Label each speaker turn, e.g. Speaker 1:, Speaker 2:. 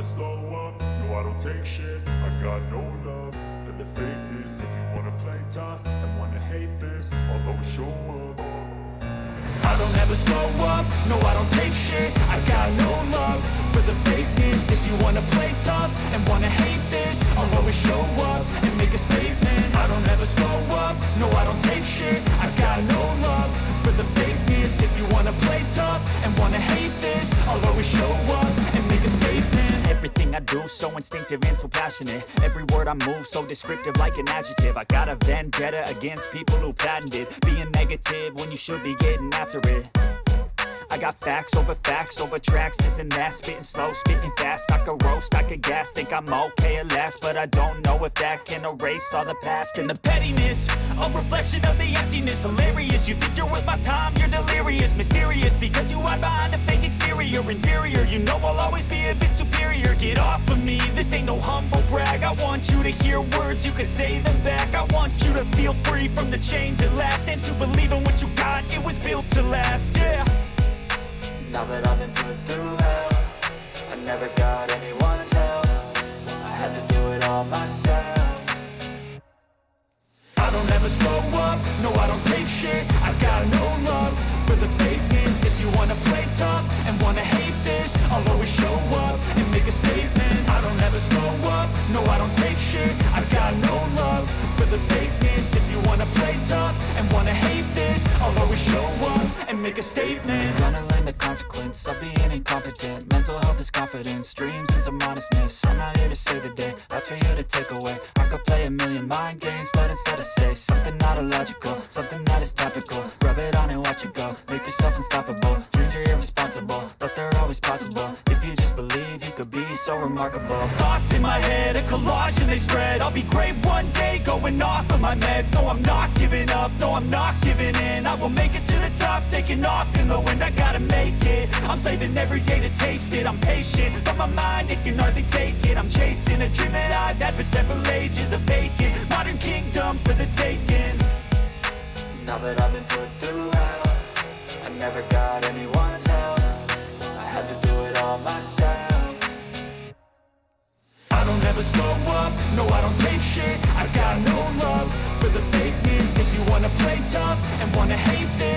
Speaker 1: slow up, no I don't take shit. I got no love for the fakeness. If you wanna play tough and wanna hate this, I'll always show up. I don't ever slow up, no I don't take shit. I got no love for the fakeness. If you wanna play tough and wanna hate this, I'll always show up and make a statement. I don't ever slow up, no I don't take shit. I got no love for the fakeness. If you wanna play tough and wanna hate this, I'll always show up and make a statement.
Speaker 2: Everything I do so instinctive and so passionate. Every word I move so descriptive like an adjective. I got a vendetta against people who patented being negative when you should be getting after it. I got facts over tracks, this and that. Spitting slow, spitting fast, I could roast, I could gas. Think I'm okay at last, but I don't know if that can erase all the past. And the pettiness, a reflection of the emptiness. Hilarious, you think you're worth my time, you're delirious. Mysterious, because you hide behind a fake exterior. Inferior, you know I'll always be a bit superior. Get off of me, this ain't no humble brag. I want you to hear words, you can say them back. I want you to feel free from the chains at last, and to believe in what you got, it was built to last, yeah.
Speaker 3: Now that I've been put through hell, I never got anyone's help. I had to do it all myself.
Speaker 1: I don't ever slow up, no I don't take shit. I got no love for the fakeness. If you wanna play tough and wanna hate this, I'll always show up and make a statement. I don't ever slow up, no I don't take shit. I got no love for the fakeness. If you wanna play tough and wanna hate this, I'll always show up and make a statement.
Speaker 3: Gonna learn the consequence of being incompetent. Mental health is confidence, dreams and some honestness. I'm not here to save the day, that's for you to take away. I could play a million mind games, but instead I say something not illogical, something that is topical. Rub it on and watch it go, make yourself unstoppable. Dreams are irresponsible, but they're always possible. If you just believe, you could be so remarkable.
Speaker 2: Thoughts in my head, a collage and they spread. I'll be great one day, going off of my meds. No, I'm not giving up, no, I'm not giving in. I will make it to the top, taking off in the wind. I gotta make it, I'm saving every day to taste it. I'm patient, but my mind, it can hardly take it. I'm chasing a dream that I've had for several ages. A vacant, modern kingdom for the taking.
Speaker 3: Now that I've been put through hell, I never got anyone's help. I had to do it all myself.
Speaker 1: I don't ever slow up, no I don't take shit. I got no love for the fakeness. If you wanna play tough and wanna hate this,